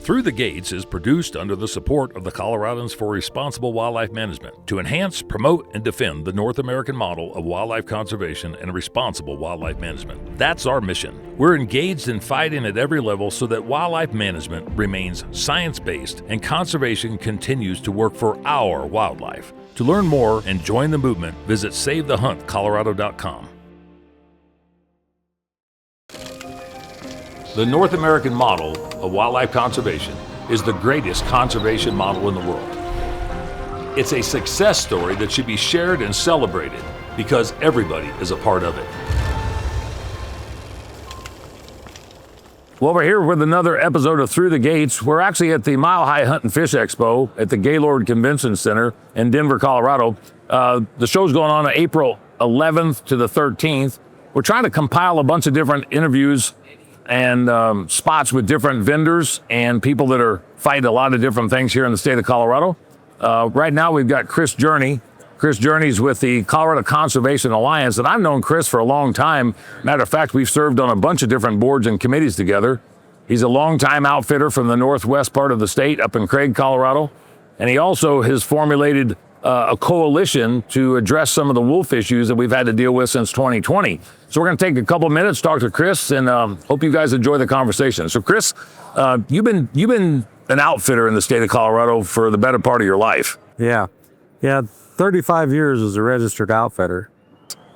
Through the Gates is produced under the support of the Coloradans for Responsible Wildlife Management to enhance, promote, and defend the North American model of wildlife conservation and responsible wildlife management. That's our mission. We're engaged in fighting at every level so that wildlife management remains science-based and conservation continues to work for our wildlife. To learn more and join the movement, visit SaveTheHuntColorado.com. The North American model of wildlife conservation is the greatest conservation model in the world. It's a success story that should be shared and celebrated because everybody is a part of it. Well, we're here with another episode of Through the Gates. We're actually at the Mile High Hunt and Fish Expo at the Gaylord Convention Center in Denver, Colorado. The show's going on April 11th to the 13th. We're trying to compile a bunch of different interviews and spots with different vendors and people that are fighting a lot of different things here in the state of Colorado. Right now we've got Chris Jurney. Chris Jurney's with the Colorado Conservation Alliance, and I've known Chris for a long time. Matter of fact, we've served on a bunch of different boards and committees together. He's a longtime outfitter from the northwest part of the state up in Craig, Colorado, and he also has formulated a coalition to address some of the wolf issues that we've had to deal with since 2020. So we're going to take a couple minutes, talk to Chris, and hope you guys enjoy the conversation. So Chris, you've been an outfitter in the state of Colorado for the better part of your life. Yeah, 35 years as a registered outfitter.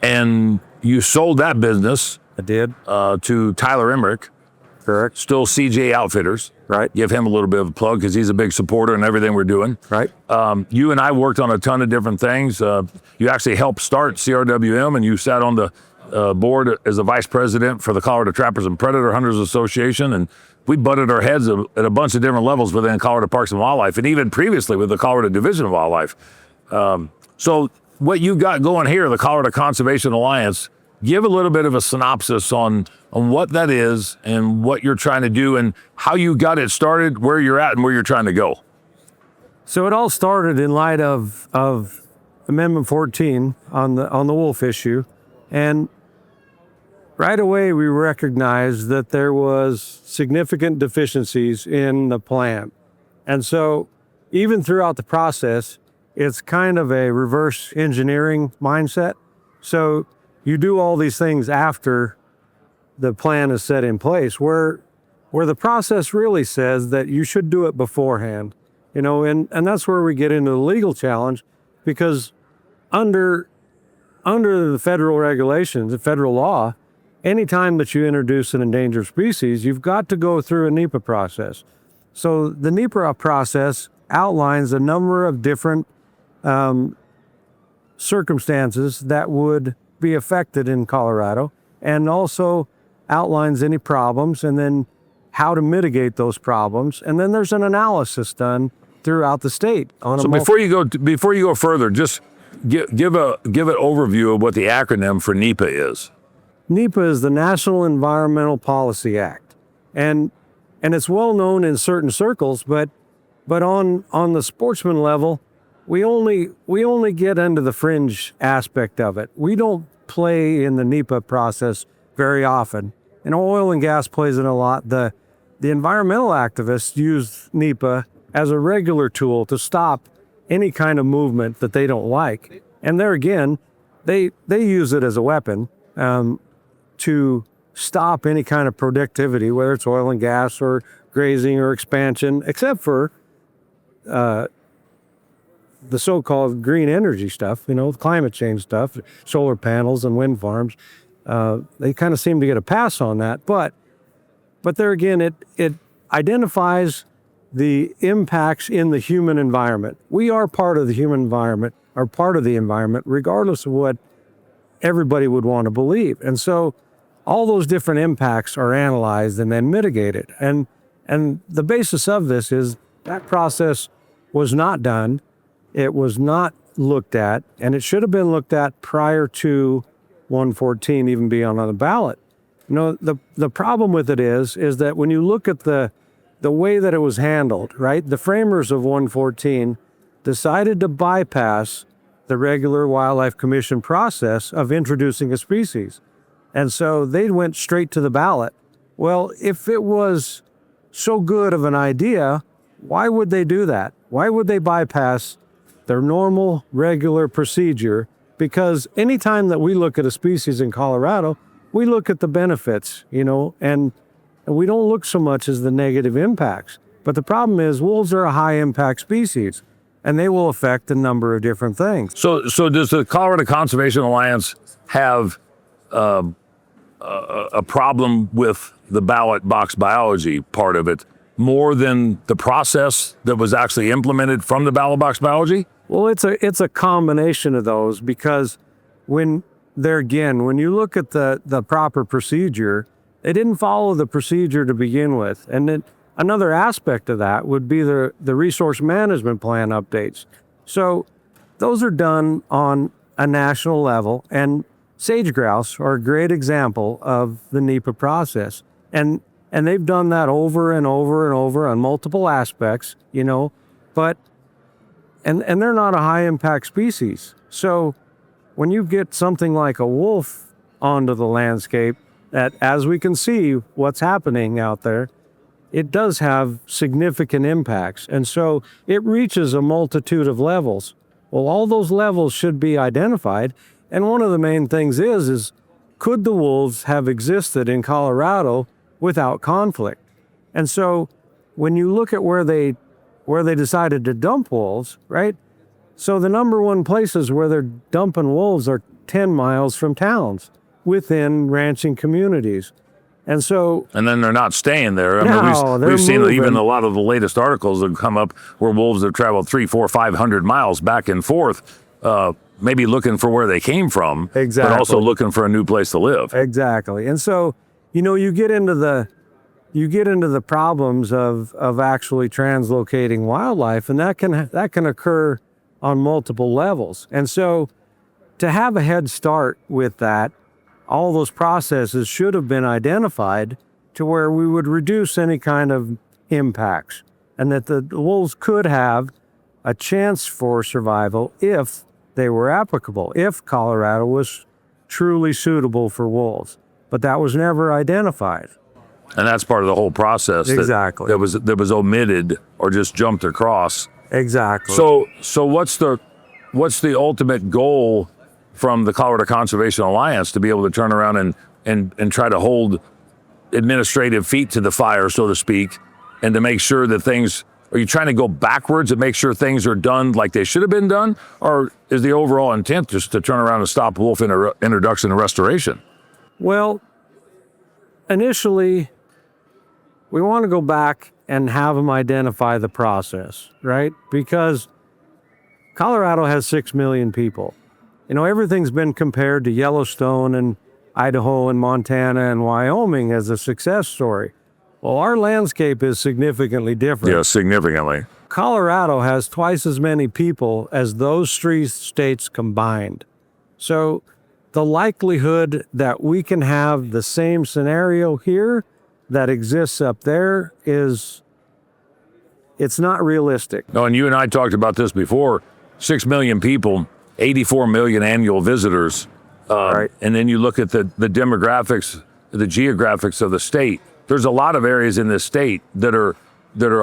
And you sold that business. I did. To Tyler Emmerich. Correct. Still CJ Outfitters. Right. Give him a little bit of a plug because he's a big supporter in everything we're doing. Right. You and I worked on a ton of different things. You actually helped start CRWM, and you sat on the board as the vice president for the Colorado Trappers and Predator Hunters Association, and we butted our heads at a bunch of different levels within Colorado Parks and Wildlife, and even previously with the Colorado Division of Wildlife. So what you got going here, the Colorado Conservation Alliance, give a little bit of a synopsis on what that is and what you're trying to do and how you got it started, where you're at and where you're trying to go. So it all started in light of Amendment 14 on the wolf issue. And right away we recognized that there was significant deficiencies in the plan. And so even throughout the process, it's kind of a reverse engineering mindset. So you do all these things after the plan is set in place, where the process really says that you should do it beforehand, and that's where we get into the legal challenge, because under the federal regulations, the federal law, anytime that you introduce an endangered species, you've got to go through a NEPA process. So the NEPA process outlines a number of different circumstances that would be affected in Colorado, and also outlines any problems and then how to mitigate those problems. And then there's an analysis done throughout the state. So before you go further, just give an overview of what the acronym for NEPA is. NEPA is the National Environmental Policy Act, and it's well known in certain circles, but on the sportsman level, we only get into the fringe aspect of it. We don't play in the NEPA process very often. And oil and gas plays in a lot. The environmental activists use NEPA as a regular tool to stop any kind of movement that they don't like. And there again, they use it as a weapon to stop any kind of productivity, whether it's oil and gas or grazing or expansion, except for the so-called green energy stuff, climate change stuff, solar panels and wind farms. They kind of seem to get a pass on that. But there again, it identifies the impacts in the human environment. We are part of the human environment, or part of the environment, regardless of what everybody would want to believe. And so all those different impacts are analyzed and then mitigated. And the basis of this is that process was not done. It was not looked at, and it should have been looked at prior to 114 even being on the ballot. The problem with it is that when you look at the way that it was handled, right? The framers of 114 decided to bypass the regular Wildlife Commission process of introducing a species. And so they went straight to the ballot. Well, if it was so good of an idea, why would they do that? Why would they bypass their normal, regular procedure? Because anytime that we look at a species in Colorado, we look at the benefits, and we don't look so much as the negative impacts. But the problem is wolves are a high impact species, and they will affect a number of different things. So does the Colorado Conservation Alliance have a problem with the ballot box biology part of it more than the process that was actually implemented from the ballot box biology? Well, it's a combination of those, because when you look at the proper procedure, they didn't follow the procedure to begin with. And then another aspect of that would be the resource management plan updates. So those are done on a national level, and sage grouse are a great example of the NEPA process. And they've done that over and over and over on multiple aspects, but and they're not a high impact species. So when you get something like a wolf onto the landscape, that, as we can see what's happening out there, it does have significant impacts. And so it reaches a multitude of levels. Well, all those levels should be identified. And one of the main things is could the wolves have existed in Colorado without conflict? And so when you look at where they decided to dump wolves, right? So the number one places where they're dumping wolves are 10 miles from towns within ranching communities. And then they're not staying there. They're we've seen moving. Even a lot of the latest articles that come up where wolves have traveled 300, 400, 500 miles back and forth, maybe looking for where they came from, exactly, but also looking for a new place to live. Exactly. And so, you get into the problems of actually translocating wildlife, and that can occur on multiple levels. And so to have a head start with that, all those processes should have been identified to where we would reduce any kind of impacts, and that the wolves could have a chance for survival if they were applicable, if Colorado was truly suitable for wolves. But that was never identified. And that's part of the whole process. Exactly. That was omitted or just jumped across. Exactly. So what's the ultimate goal from the Colorado Conservation Alliance to be able to turn around and try to hold administrative feet to the fire, so to speak, and to make sure that things, are you trying to go backwards and make sure things are done like they should have been done? Or is the overall intent just to turn around and stop wolf introduction and restoration? Well, initially, we want to go back and have them identify the process, right? Because Colorado has 6 million people. Everything's been compared to Yellowstone and Idaho and Montana and Wyoming as a success story. Well, our landscape is significantly different. Yeah, significantly. Colorado has twice as many people as those three states combined. So the likelihood that we can have the same scenario here that exists up there it's not realistic. No, and you and I talked about this before. 6 million people, 84 million annual visitors. Right. And then you look at the demographics, the geographics of the state. There's a lot of areas in this state that are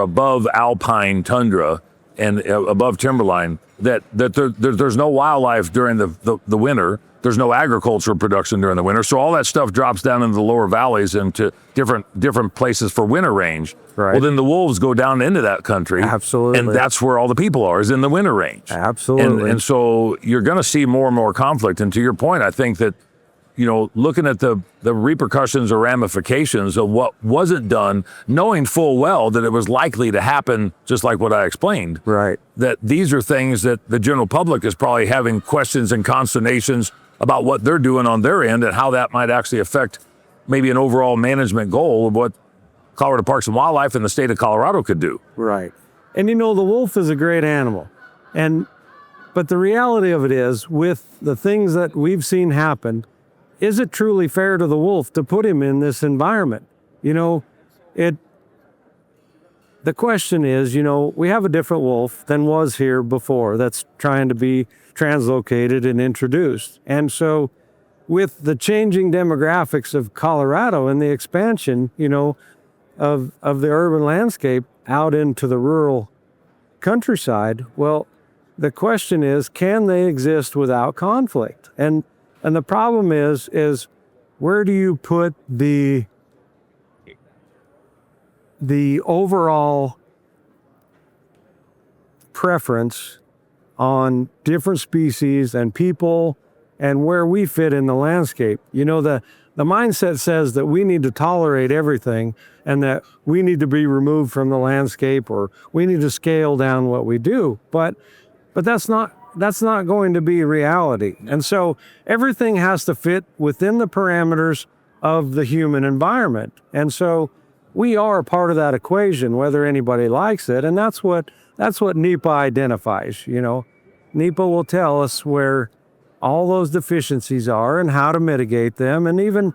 above alpine tundra and above timberline that there's no wildlife during the winter. There's no agricultural production during the winter. So all that stuff drops down into the lower valleys into different places for winter range. Right. Well, then the wolves go down into that country. Absolutely. And that's where all the people are, is in the winter range. Absolutely. And so you're going to see more and more conflict. And to your point, I think that, looking at the repercussions or ramifications of what wasn't done, knowing full well that it was likely to happen, just like what I explained. Right. That these are things that the general public is probably having questions and consternations about what they're doing on their end and how that might actually affect maybe an overall management goal of what Colorado Parks and Wildlife and the state of Colorado could do. Right. And the wolf is a great animal. But the reality of it is, with the things that we've seen happen, is it truly fair to the wolf to put him in this environment? The question is, we have a different wolf than was here before that's trying to be translocated and introduced. And so with the changing demographics of Colorado and the expansion, of the urban landscape out into the rural countryside. Well, the question is, can they exist without conflict? And the problem is where do you put the overall preference on different species and people and where we fit in the landscape? You know, the mindset says that we need to tolerate everything and that we need to be removed from the landscape, or we need to scale down what we do. But that's not going to be reality. And so everything has to fit within the parameters of the human environment. And so we are a part of that equation, whether anybody likes it. And that's what NEPA identifies. You know, NEPA will tell us where all those deficiencies are and how to mitigate them. And even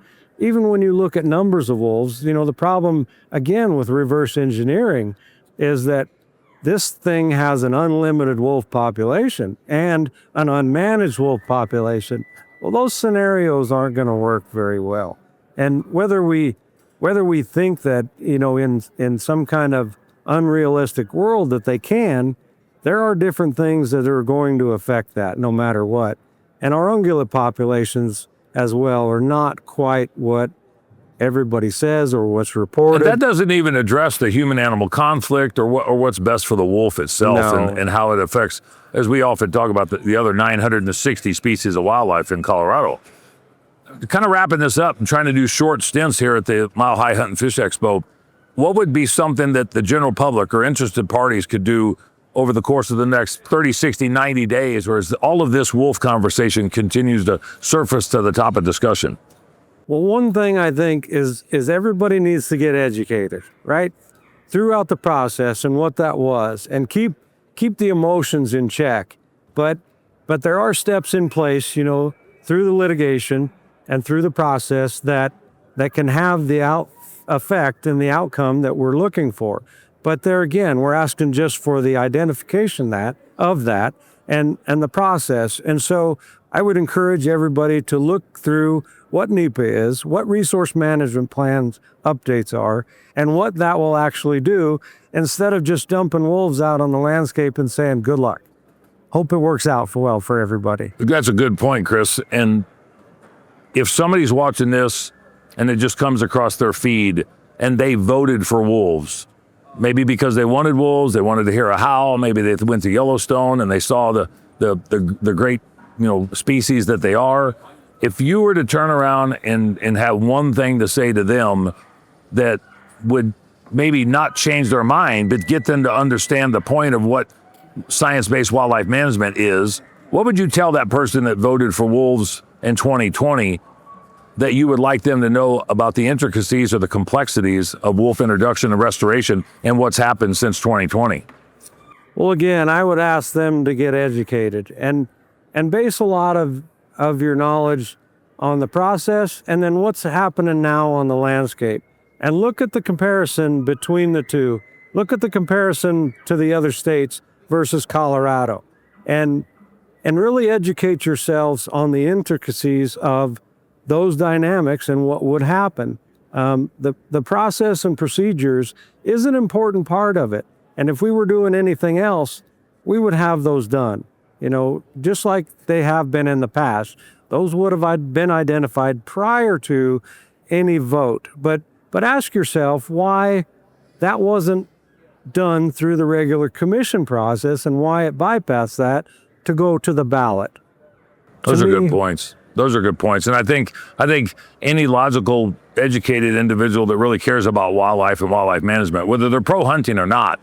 when you look at numbers of wolves, you know, the problem, again, with reverse engineering is that this thing has an unlimited wolf population and an unmanaged wolf population. Well, those scenarios aren't going to work very well. And whether we think that, you know, in some kind of unrealistic world that they can, there are different things that are going to affect that no matter what. And our ungulate populations as well are not quite what everybody says or what's reported. And that doesn't even address the human-animal conflict or what's best for the wolf itself. No. and how it affects, as we often talk about, the other 960 species of wildlife in Colorado. Kind of wrapping this up and trying to do short stints here at the Mile High Hunt and Fish Expo, what would be something that the general public or interested parties could do over the course of the next 30, 60, 90 days, or as all of this wolf conversation continues to surface to the top of discussion? Well, one thing I think is everybody needs to get educated, right? Throughout the process and what that was, and keep the emotions in check. But there are steps in place, you know, through the litigation and through the process that can have the effect and the outcome that we're looking for. But there again, we're asking just for the identification of that and the process. And so I would encourage everybody to look through what NEPA is, what resource management plans updates are, and what that will actually do, instead of just dumping wolves out on the landscape and saying, good luck. Hope it works out well for everybody. That's a good point, Chris. And if somebody's watching this and it just comes across their feed and they voted for wolves, maybe because they wanted wolves, they wanted to hear a howl, maybe they went to Yellowstone and they saw the great, you know, species that they are. If you were to turn around and have one thing to say to them that would maybe not change their mind, but get them to understand the point of what science-based wildlife management is, what would you tell that person that voted for wolves in 2020 that you would like them to know about the intricacies or the complexities of wolf introduction and restoration and what's happened since 2020? Well, again, I would ask them to get educated and base a lot of your knowledge on the process and then what's happening now on the landscape. And look at the comparison between the two. Look at the comparison to the other states versus Colorado. And really educate yourselves on the intricacies of those dynamics and what would happen. The process and procedures is an important part of it. And if we were doing anything else, we would have those done. You know, just like they have been in the past. Those would have been identified prior to any vote. But ask yourself why that wasn't done through the regular commission process and why it bypassed that to go to the ballot. Those are good points. Those are good points. And I think any logical, educated individual that really cares about wildlife and wildlife management, whether they're pro-hunting or not,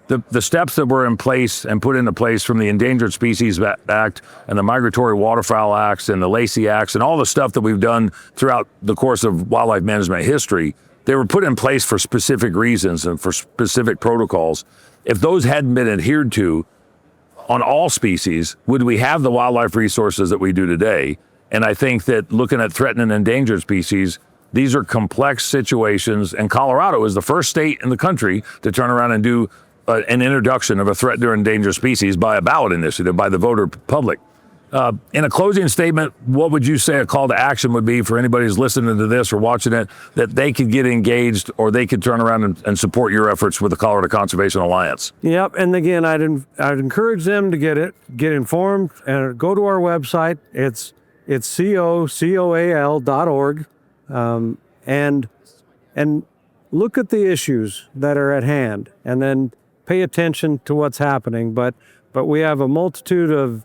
the steps that were in place and put into place from the Endangered Species Act and the Migratory Waterfowl Acts and the Lacey Acts and all the stuff that we've done throughout the course of wildlife management history, they were put in place for specific reasons and for specific protocols. If those hadn't been adhered to on all species, would we have the wildlife resources that we do today? And I think that looking at threatened and endangered species, these are complex situations, and Colorado is the first state in the country to turn around and do an introduction of a threatened or endangered species by a ballot initiative by the voter public. In a closing statement, what would you say a call to action would be for anybody who's listening to this or watching it, that they could get engaged or they could turn around and support your efforts with the Colorado Conservation Alliance? Yep. And again, I'd encourage them to get informed and go to our website. It's cocoal.org, and look at the issues that are at hand, and then pay attention to what's happening. But we have a multitude of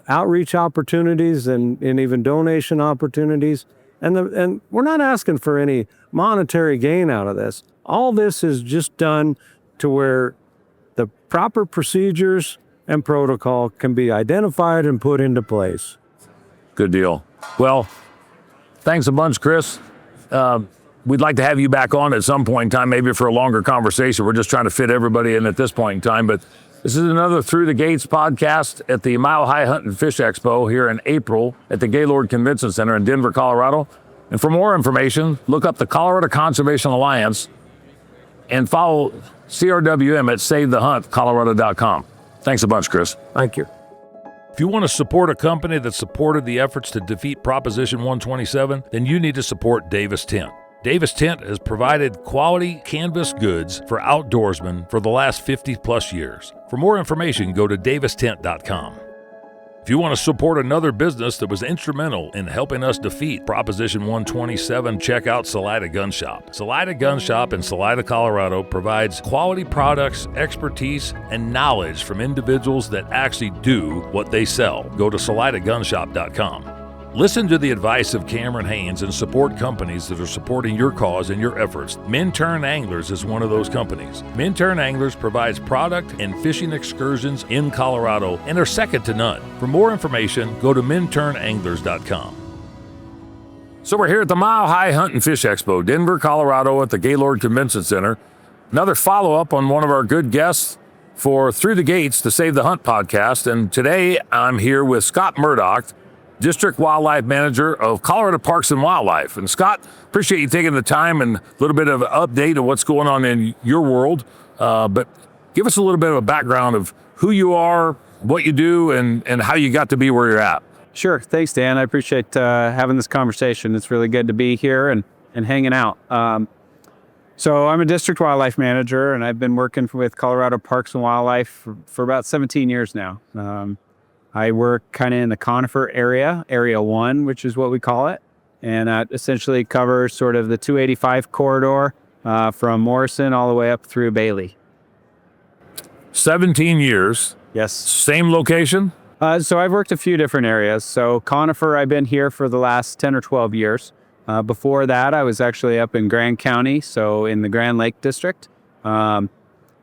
outreach opportunities and even donation opportunities. And we're not asking for any monetary gain out of this. All this is just done to where the proper procedures and protocol can be identified and put into place. Good deal. Well, thanks a bunch, Chris. We'd like to have you back on at some point in time, maybe for a longer conversation. We're just trying to fit everybody in at this point in time. But this is another Through the Gates podcast at the Mile High Hunt and Fish Expo here in April at the Gaylord Convention Center in Denver, Colorado. And for more information, look up the Colorado Conservation Alliance and follow CRWM at SaveTheHuntColorado.com. Thanks a bunch, Chris. Thank you. If you want to support a company that supported the efforts to defeat Proposition 127, then you need to support Davis Tent. Davis Tent has provided quality canvas goods for outdoorsmen for the last 50 plus years. For more information, go to davistent.com. If you want to support another business that was instrumental in helping us defeat Proposition 127, check out Salida Gun Shop. Salida Gun Shop in Salida, Colorado provides quality products, expertise, and knowledge from individuals that actually do what they sell. Go to salidagunshop.com. Listen to the advice of Cameron Haynes and support companies that are supporting your cause and your efforts. Minturn Anglers is one of those companies. Minturn Anglers provides product and fishing excursions in Colorado and are second to none. For more information, go to minturnanglers.com. So we're here at the Mile High Hunt and Fish Expo, Denver, Colorado at the Gaylord Convention Center. Another follow-up on one of our good guests for Through the Gates, the Save the Hunt podcast. And today I'm here with Scott Murdoch, District Wildlife Manager of Colorado Parks and Wildlife. And Scott, appreciate you taking the time and a little bit of an update of what's going on in your world. But give us a little bit of a background of who you are, what you do, and how you got to be where you're at. Sure. Thanks, Dan. I appreciate having this conversation. It's really good to be here and hanging out. So I'm a District Wildlife Manager, and I've been working with Colorado Parks and Wildlife for about 17 years now. I work kind of in the conifer area, Area 1, which is what we call it. And that essentially covers sort of the 285 corridor from Morrison all the way up through Bailey. 17 years. Yes. Same location? So I've worked a few different areas. So conifer, I've been here for the last 10 or 12 years. Before that, I was actually up in Grand County, so in the Grand Lake District.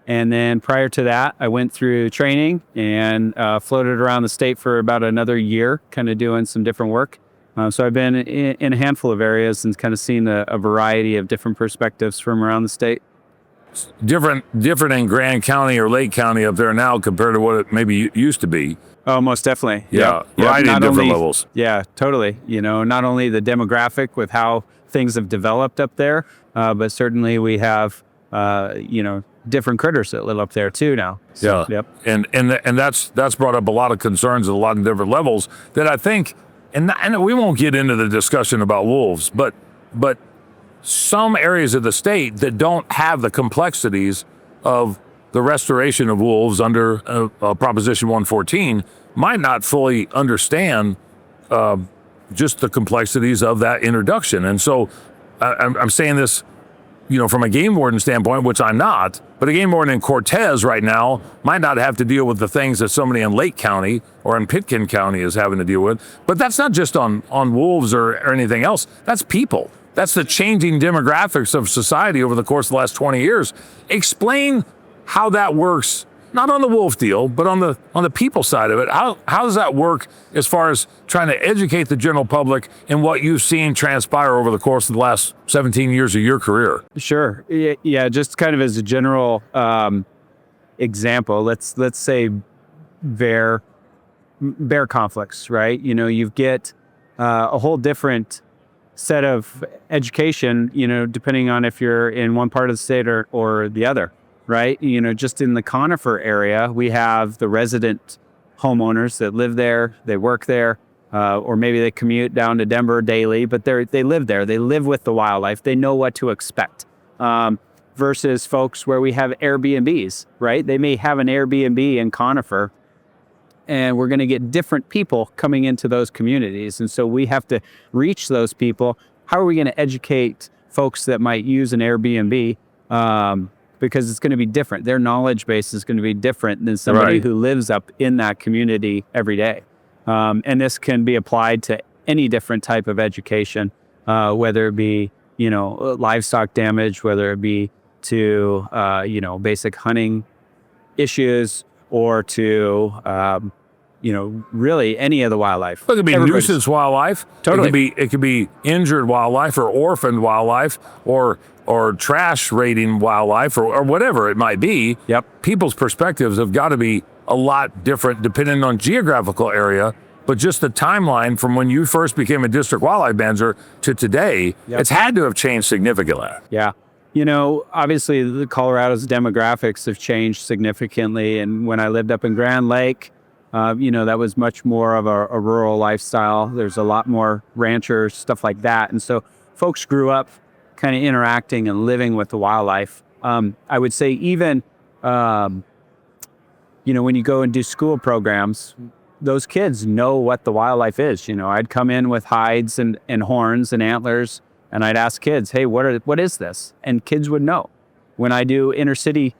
And then prior to that, I went through training and floated around the state for about another year, kind of doing some different work. So I've been in a handful of areas and kind of seen a variety of different perspectives from around the state. Different in Grand County or Lake County up there now compared to what it maybe used to be. Oh, most definitely. Yeah, right in different levels. Yeah, totally. You know, not only the demographic with how things have developed up there, but certainly we have, different critters that live up there too now. So, yeah. Yep. And that's brought up a lot of concerns at a lot of different levels that I think, and we won't get into the discussion about wolves, but some areas of the state that don't have the complexities of the restoration of wolves under Proposition 114 might not fully understand just the complexities of that introduction. And so I'm saying this, from a game warden standpoint, which I'm not, but a game warden in Cortez right now might not have to deal with the things that somebody in Lake County or in Pitkin County is having to deal with. But that's not just on wolves or anything else. That's people. That's the changing demographics of society over the course of the last 20 years. Explain how that works, not on the wolf deal, but on the people side of it. How does that work as far as trying to educate the general public in what you've seen transpire over the course of the last 17 years of your career? Sure. Yeah, just kind of as a general example, let's say bear conflicts, right? You get a whole different set of education, depending on if you're in one part of the state or the other. Right? Just in the conifer area, we have the resident homeowners that live there, they work there, or maybe they commute down to Denver daily, but they live there. They live with the wildlife. They know what to expect. Versus folks where we have Airbnbs, right? They may have an Airbnb in Conifer, and we're going to get different people coming into those communities. And so we have to reach those people. How are we going to educate folks that might use an Airbnb? Because it's going to be different. Their knowledge base is going to be different than somebody Right. who lives up in that community every day. And this can be applied to any different type of education, whether it be, livestock damage, whether it be to, basic hunting issues, or to, really any of the wildlife. It could be Everybody's- nuisance wildlife. Totally. It could be injured wildlife or orphaned wildlife or trash raiding wildlife or whatever it might be. Yep. People's perspectives have got to be a lot different depending on geographical area. But just the timeline from when you first became a district wildlife manager to today, Yep. it's had to have changed significantly. Yeah. Obviously the Colorado's demographics have changed significantly. And when I lived up in Grand Lake, that was much more of a rural lifestyle. There's a lot more ranchers, stuff like that. And so folks grew up kind of interacting and living with the wildlife. I would say even, when you go and do school programs, those kids know what the wildlife is. I'd come in with hides and horns and antlers, and I'd ask kids, hey, what is this? And kids would know. When I do inner city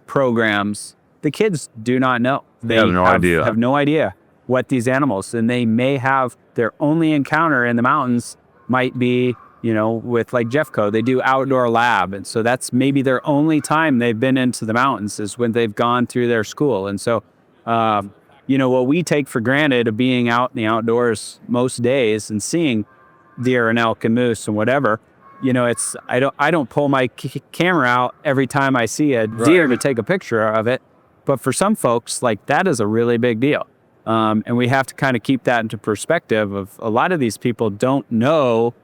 programs, the kids do not know. They have no idea. Have no idea what these animals, and they may have their only encounter in the mountains might be, with like Jeffco, they do outdoor lab. And so that's maybe their only time they've been into the mountains is when they've gone through their school. And so, what we take for granted of being out in the outdoors most days and seeing deer and elk and moose and whatever, I don't pull my camera out every time I see a deer to take a picture of it. But for some folks, like, that is a really big deal. And we have to kind of keep that into perspective of a lot of these people don't know,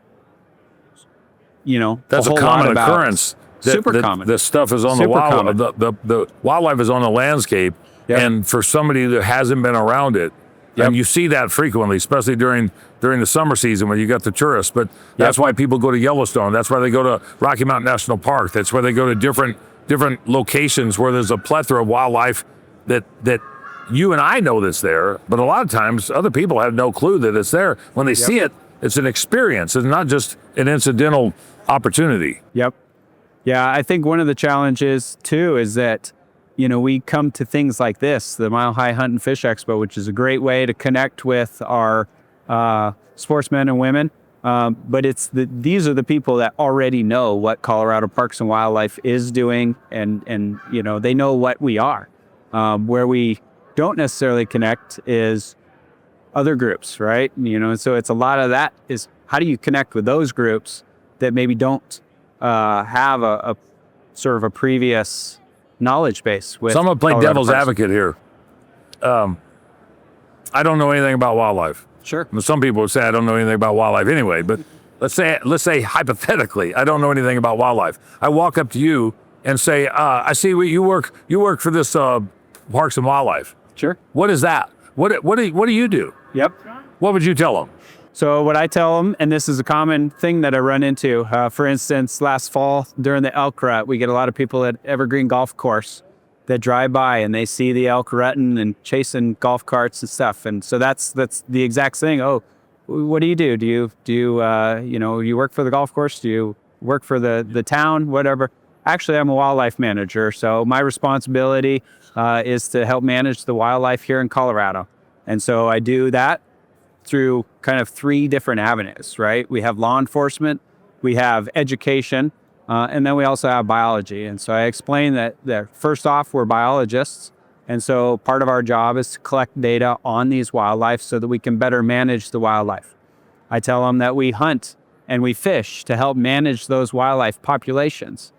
That's a whole common lot about- occurrence. Super common. This stuff is on Super the wildlife. common. The wildlife is on the landscape, Yep. and for somebody that hasn't been around it, Yep. and you see that frequently, especially during the summer season when you got the tourists. But that's Yep. why people go to Yellowstone. That's why they go to Rocky Mountain National Park. That's why they go to different locations where there's a plethora of wildlife that you and I know that's there. But a lot of times, other people have no clue that it's there. When they see it, it's an experience. It's not just an incidental opportunity. Yep. Yeah, I think one of the challenges too is that, we come to things like this, the Mile High Hunt and Fish Expo, which is a great way to connect with our sportsmen and women. But these are the people that already know what Colorado Parks and Wildlife is doing, and they know what we are. Where we don't necessarily connect is other groups, right? And so it's a lot of that is how do you connect with those groups that maybe don't have a sort of a previous knowledge base with. So I'm going to play Colorado devil's Parks. advocate here. I don't know anything about wildlife. Sure. Some people would say I don't know anything about wildlife anyway, but let's say hypothetically, I don't know anything about wildlife. I walk up to you and say, I see you work for this Parks and Wildlife. Sure. What is that? What do you do? Yep. What would you tell them? So what I tell them, and this is a common thing that I run into, for instance, last fall during the elk rut, we get a lot of people at Evergreen Golf Course that drive by and they see the elk rutting and chasing golf carts and stuff. And so that's the exact thing. Oh, what do you do? Do you work for the golf course? Do you work for the town? Whatever. Actually, I'm a wildlife manager. So my responsibility is to help manage the wildlife here in Colorado. And so I do that through kind of three different avenues, right? We have law enforcement, we have education, and then we also have biology. And so I explain that first off, we're biologists. And so part of our job is to collect data on these wildlife so that we can better manage the wildlife. I tell them that we hunt and we fish to help manage those wildlife populations.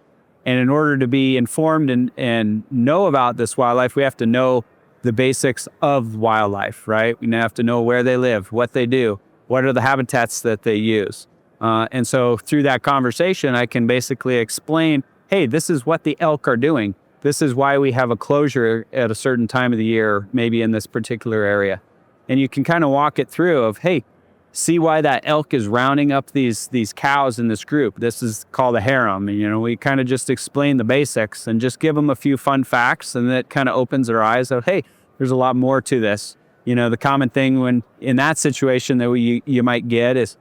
And in order to be informed and know about this wildlife, we have to know the basics of wildlife, right? We have to know where they live, what they do, what are the habitats that they use. And so through that conversation, I can basically explain, hey, this is what the elk are doing. this is why we have a closure at a certain time of the year, maybe in this particular area. And you can kind of walk it through of, hey, see why that elk is rounding up these cows in this group. This is called a harem. And, we kind of just explain the basics and just give them a few fun facts, and that kind of opens their eyes of, hey, there's a lot more to this. The common thing when in that situation that you might get is,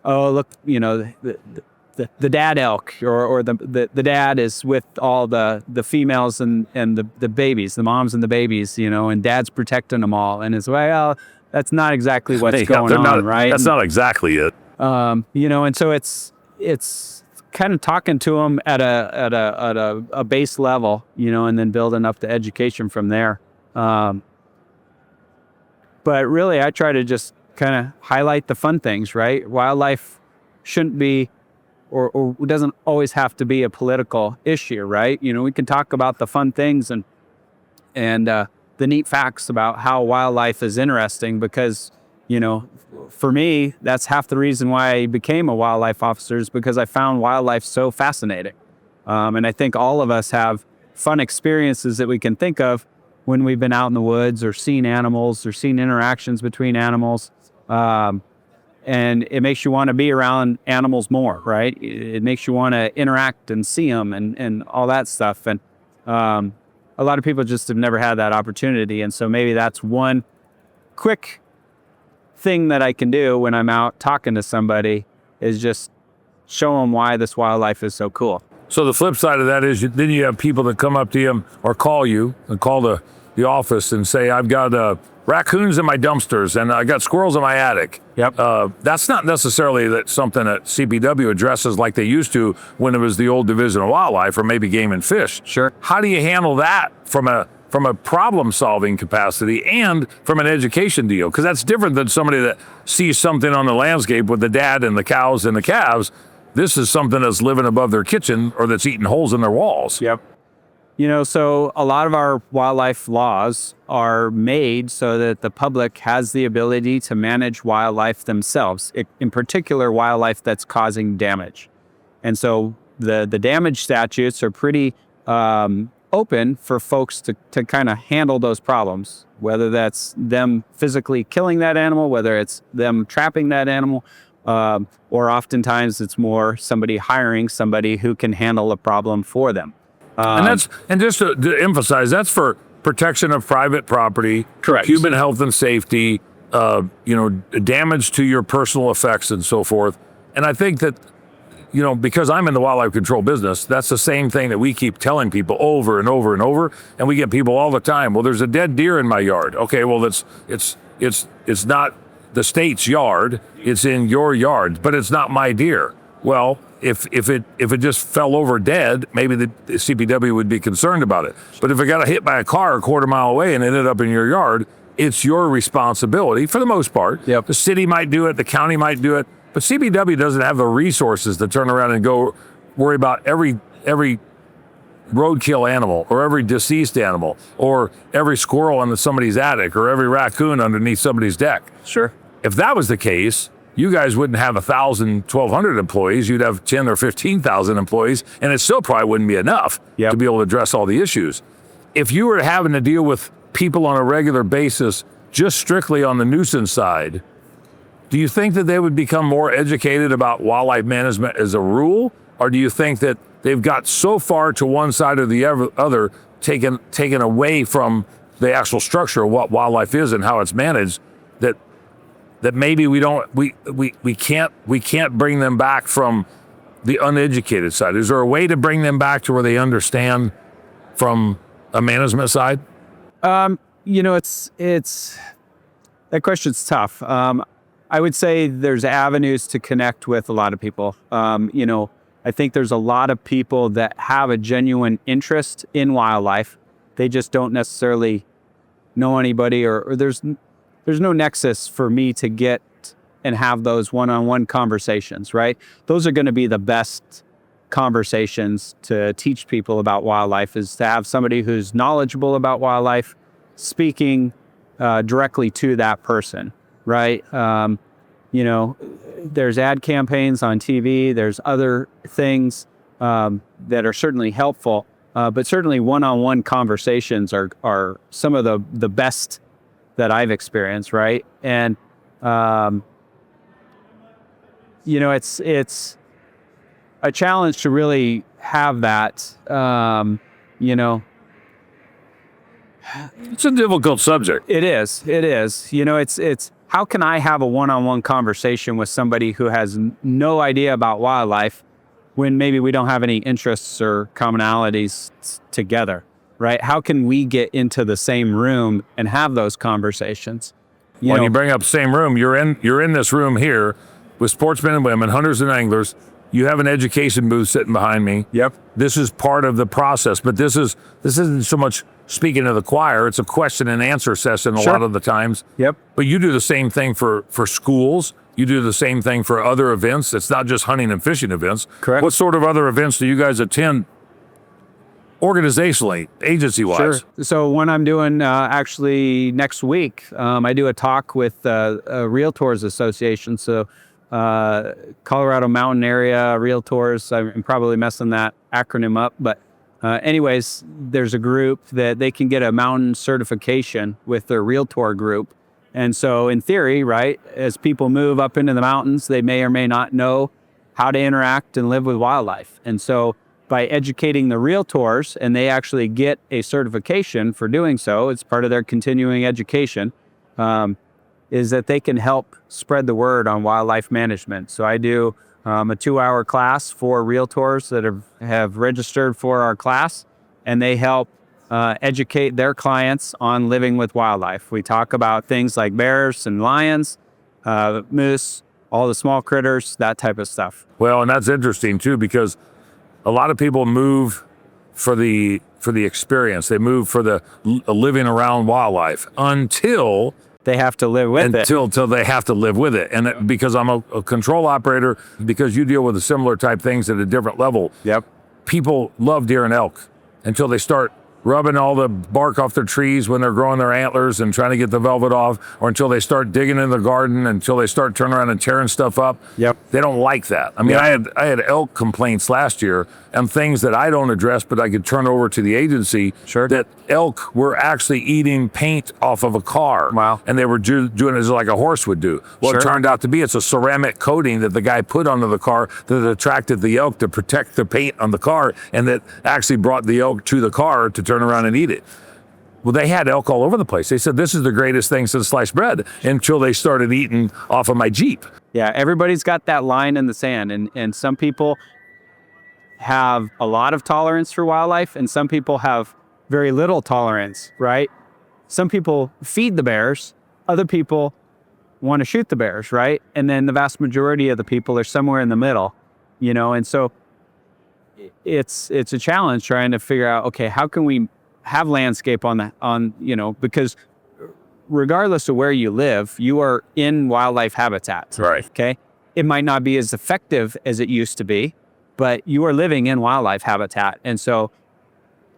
oh, look, the dad elk or the dad is with all the females and the babies, the moms and the babies, and dad's protecting them all. And it's, well, that's not exactly what's going on, right? That's not exactly it. And so it's kind of talking to them at a base level, and then building up the education from there. But really, I try to just kind of highlight the fun things, right? Wildlife shouldn't be, or doesn't always have to be a political issue, right? We can talk about the fun things and the neat facts about how wildlife is interesting, because, for me, that's half the reason why I became a wildlife officer, is because I found wildlife so fascinating. And I think all of us have fun experiences that we can think of when we've been out in the woods or seen animals or seen interactions between animals. And it makes you want to be around animals more, right? It makes you want to interact and see them and all that stuff. And a lot of people just have never had that opportunity. And so maybe that's one quick thing that I can do when I'm out talking to somebody, is just show them why this wildlife is so cool. So the flip side of that is then you have people that come up to you or call you and call the office and say, I've got raccoons in my dumpsters and I got squirrels in my attic. Yep. That's not necessarily something that CPW addresses like they used to when it was the old Division of Wildlife or maybe Game and Fish. Sure. How do you handle that from a problem-solving capacity and from an education deal? Because that's different than somebody that sees something on the landscape with the dad and the cows and the calves. This is something that's living above their kitchen or that's eating holes in their walls. Yep. So a lot of our wildlife laws are made so that the public has the ability to manage wildlife themselves, in particular wildlife that's causing damage. And so the damage statutes are pretty open for folks to kind of handle those problems, whether that's them physically killing that animal, whether it's them trapping that animal, or oftentimes it's more somebody hiring somebody who can handle a problem for them. And just to emphasize, that's for protection of private property, correct, human health and safety, damage to your personal effects and so forth. And I think that, because I'm in the wildlife control business, that's the same thing that we keep telling people over and over and over. And we get people all the time, well, there's a dead deer in my yard. Okay, well, it's not the state's yard, it's in your yard, but it's not my deer. Well, if it just fell over dead, maybe the CPW would be concerned about it. But if it got hit by a car a quarter mile away and ended up in your yard, it's your responsibility for the most part. Yep. The city might do it, the county might do it, but CPW doesn't have the resources to turn around and go worry about every roadkill animal or every deceased animal or every squirrel in somebody's attic or every raccoon underneath somebody's deck. Sure. If that was the case, you guys wouldn't have 1,000, 1,200 employees. You'd have 10 or 15,000 employees, and it still probably wouldn't be enough to be able to address all the issues. If you were having to deal with people on a regular basis, just strictly on the nuisance side, do you think that they would become more educated about wildlife management as a rule? Or do you think that they've got so far to one side or the other, taken away from the actual structure of what wildlife is and how it's managed, that maybe we can't bring them back from the uneducated side? Is there a way to bring them back to where they understand from a management side? It's that question's tough. I would say there's avenues to connect with a lot of people. I think there's a lot of people that have a genuine interest in wildlife. They just don't necessarily know anybody, or there's no nexus for me to get and have those one-on-one conversations, right? Those are going to be the best conversations to teach people about wildlife, is to have somebody who's knowledgeable about wildlife speaking directly to that person, right? There's ad campaigns on TV, there's other things that are certainly helpful, But certainly one-on-one conversations are some of the best that I've experienced, right? And it's a challenge to really have that. It's a difficult subject. It is. It's how can I have a one-on-one conversation with somebody who has no idea about wildlife when maybe we don't have any interests or commonalities together, right? How can we get into the same room and have those conversations? When you bring up same room, you're in this room here with sportsmen and women, hunters and anglers. You have an education booth sitting behind me. Yep. This is part of the process, but this isn't so much speaking to the choir. It's a question and answer session a lot of the times. Yep. But you do the same thing for schools. You do the same thing for other events. It's not just hunting and fishing events. Correct. What sort of other events do you guys attend organizationally, agency-wise? Sure. So when I'm doing actually next week, I do a talk with a Realtors Association. So Colorado Mountain Area Realtors. I'm probably messing that acronym up, but anyways, there's a group that they can get a mountain certification with their Realtor group. And so in theory, right, as people move up into the mountains, they may or may not know how to interact and live with wildlife. And so by educating the Realtors, and they actually get a certification for doing so, it's part of their continuing education, is that they can help spread the word on wildlife management. So I do a 2-hour class for Realtors that have registered for our class, and they help educate their clients on living with wildlife. We talk about things like bears and lions, moose, all the small critters, that type of stuff. Well, and that's interesting too, because a lot of people move for the experience. They move for the living around wildlife until they have to live with it. Until they have to live with it. And because I'm a control operator, because you deal with the similar type things at a different level. Yep. People love deer and elk until they start rubbing all the bark off their trees when they're growing their antlers and trying to get the velvet off, or until they start digging in the garden, until they start turning around and tearing stuff up. Yep. They don't like that. I mean, I had elk complaints last year and things that I don't address, but I could turn over to the agency. Sure. That elk were actually eating paint off of a car. Wow. And they were doing it like a horse would do. Well, Sure. It turned out to be it's a ceramic coating that the guy put onto the car that attracted the elk to protect the paint on the car, and that actually brought the elk to the car to turn around and eat it. Well, they had elk all over the place. They said, this is the greatest thing since sliced bread, until they started eating off of my Jeep. Yeah, everybody's got that line in the sand, and some people have a lot of tolerance for wildlife, and some people have very little tolerance, right? Some people feed the bears, other people want to shoot the bears, right? And then the vast majority of the people are somewhere in the middle, and so it's a challenge trying to figure out, okay, how can we have landscape because regardless of where you live, you are in wildlife habitats. Right. Okay. It might not be as effective as it used to be, but you are living in wildlife habitat. And so,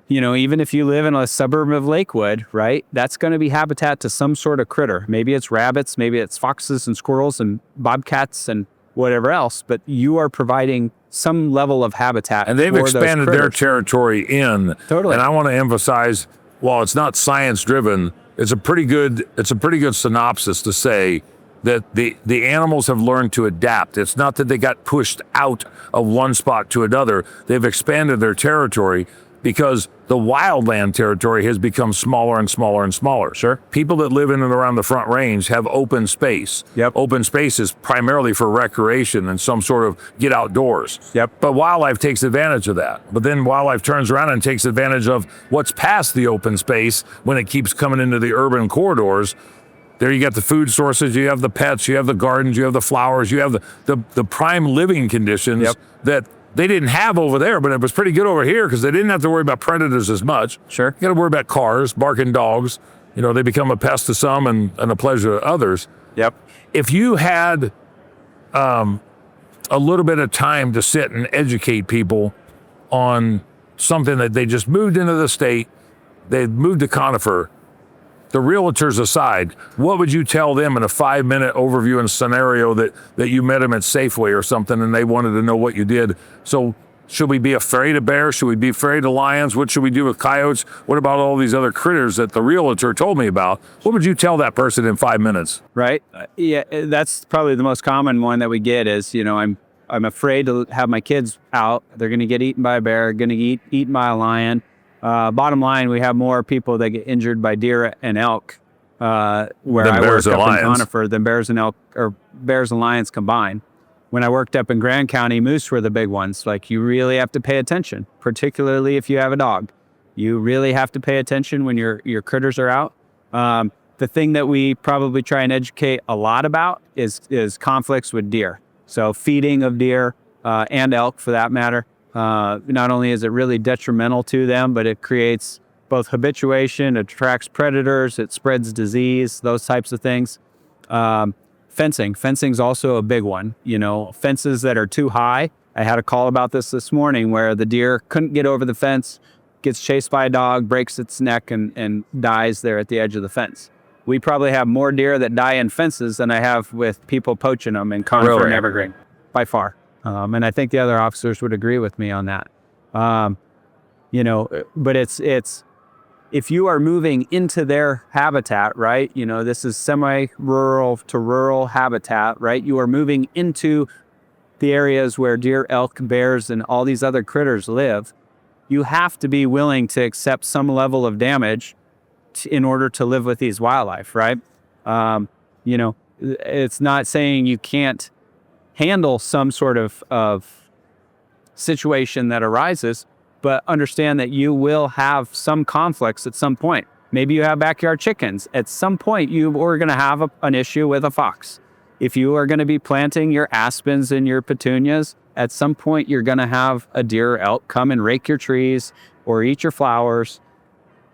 even if you live in a suburb of Lakewood, right, that's going to be habitat to some sort of critter. Maybe it's rabbits, maybe it's foxes and squirrels and bobcats and whatever else, but you are providing some level of habitat. And they've for those expanded their critters. territory in. Totally. And I want to emphasize, while it's not science driven, it's a pretty good synopsis to say that the animals have learned to adapt. It's not that they got pushed out of one spot to another. They've expanded their territory because the wildland territory has become smaller and smaller and smaller. Sure. People that live in and around the Front Range have open space. Yep. Open space is primarily for recreation and some sort of get outdoors. Yep. But wildlife takes advantage of that. But then wildlife turns around and takes advantage of what's past the open space when it keeps coming into the urban corridors. There you got the food sources, you have the pets, you have the gardens, you have the flowers, you have the prime living conditions that they didn't have over there, but it was pretty good over here because they didn't have to worry about predators as much. Sure. You got to worry about cars, barking dogs. They become a pest to some and a pleasure to others. Yep. If you had a little bit of time to sit and educate people on something that they just moved into the state, they moved to Conifer, the realtors aside, what would you tell them in a 5-minute overview and scenario that you met them at Safeway or something and they wanted to know what you did? So Should we be afraid of bears? Should we be afraid of lions? What should we do with coyotes? What about all these other critters that the realtor told me about? What would you tell that person in 5 minutes? Right. Yeah, that's probably the most common one that we get is, I'm afraid to have my kids out. They're going to get eaten by a bear, going to get eaten by a lion. Bottom line, we have more people that get injured by deer and elk where I worked up in Conifer than bears and elk or bears and lions combined. When I worked up in Grand County, moose were the big ones. Like, you really have to pay attention, particularly if you have a dog. You really have to pay attention when your critters are out. The thing that we probably try and educate a lot about is conflicts with deer. So feeding of deer and elk, for that matter. Not only is it really detrimental to them, but it creates both habituation, it attracts predators, it spreads disease, those types of things. Fencing's also a big one. Fences that are too high. I had a call about this morning where the deer couldn't get over the fence, gets chased by a dog, breaks its neck, and dies there at the edge of the fence. We probably have more deer that die in fences than I have with people poaching them in Conifer and Evergreen, by far. And I think the other officers would agree with me on that. But it's if you are moving into their habitat, right? This is semi-rural to rural habitat, right? You are moving into the areas where deer, elk, bears, and all these other critters live. You have to be willing to accept some level of damage in order to live with these wildlife, right? It's not saying you can't handle some sort of situation that arises, but understand that you will have some conflicts at some point. Maybe you have backyard chickens. At some point, you are going to have an issue with a fox. If you are going to be planting your aspens and your petunias, at some point, you're going to have a deer or elk come and rake your trees or eat your flowers.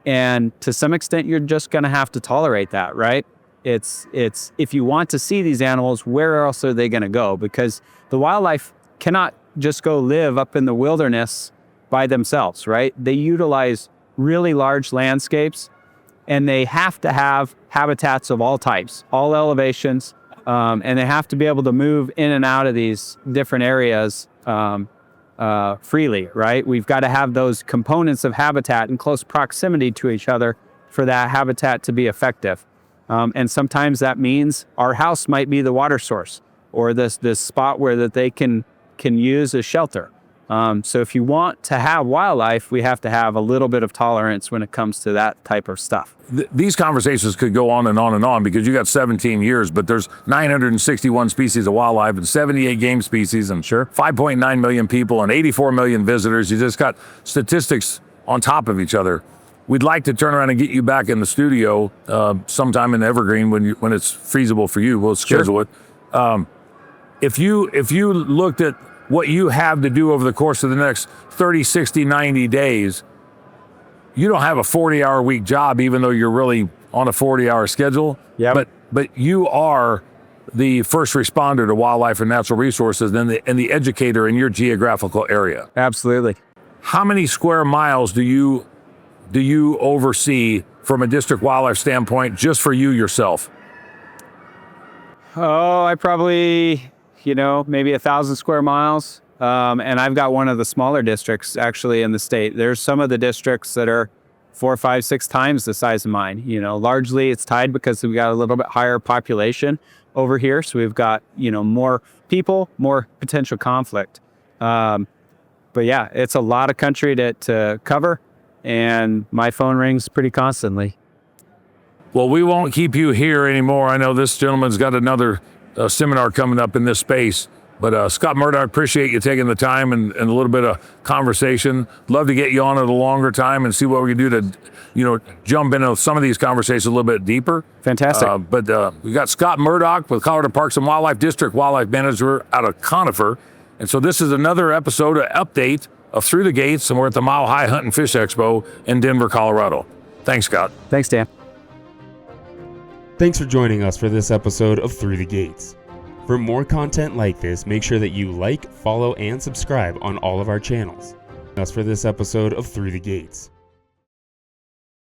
And to some extent, you're just going to have to tolerate that, right? It's if you want to see these animals, where else are they going to go? Because the wildlife cannot just go live up in the wilderness by themselves, right? They utilize really large landscapes, and they have to have habitats of all types, all elevations, and they have to be able to move in and out of these different areas freely, right? We've got to have those components of habitat in close proximity to each other for that habitat to be effective. And sometimes that means our house might be the water source, or this spot where that they can use as shelter. So if you want to have wildlife, we have to have a little bit of tolerance when it comes to that type of stuff. These conversations could go on and on and on because you got 17 years, but there's 961 species of wildlife and 78 game species and 5.9 million people and 84 million visitors. You just got statistics on top of each other. We'd like to turn around and get you back in the studio sometime in Evergreen when it's feasible for you. We'll schedule it. If you looked at what you have to do over the course of the next 30, 60, 90 days, you don't have a 40-hour week job, even though you're really on a 40-hour schedule. Yeah. But you are the first responder to wildlife and natural resources and the educator in your geographical area. Absolutely. How many square miles do you oversee from a district wildlife standpoint just for you yourself? Oh, I probably, maybe 1,000 square miles. And I've got one of the smaller districts actually in the state. There's some of the districts that are 4, 5, 6 times the size of mine. Largely it's tied because we've got a little bit higher population over here. So we've got, more people, more potential conflict. But yeah, it's a lot of country to cover, and my phone rings pretty constantly. Well, we won't keep you here anymore. I know this gentleman's got another seminar coming up in this space. But Scott Murdoch, appreciate you taking the time and a little bit of conversation. Love to get you on at a longer time and see what we can do to, jump into some of these conversations a little bit deeper. Fantastic. But we got Scott Murdoch with Colorado Parks and Wildlife District Wildlife Manager out of Conifer. And so this is another episode, of update of Through the Gates, and we're at the Mile High Hunt and Fish Expo in Denver, Colorado. Thanks, Scott. Thanks, Dan. Thanks for joining us for this episode of Through the Gates. For more content like this, make sure that you like, follow, and subscribe on all of our channels. That's for this episode of Through the Gates.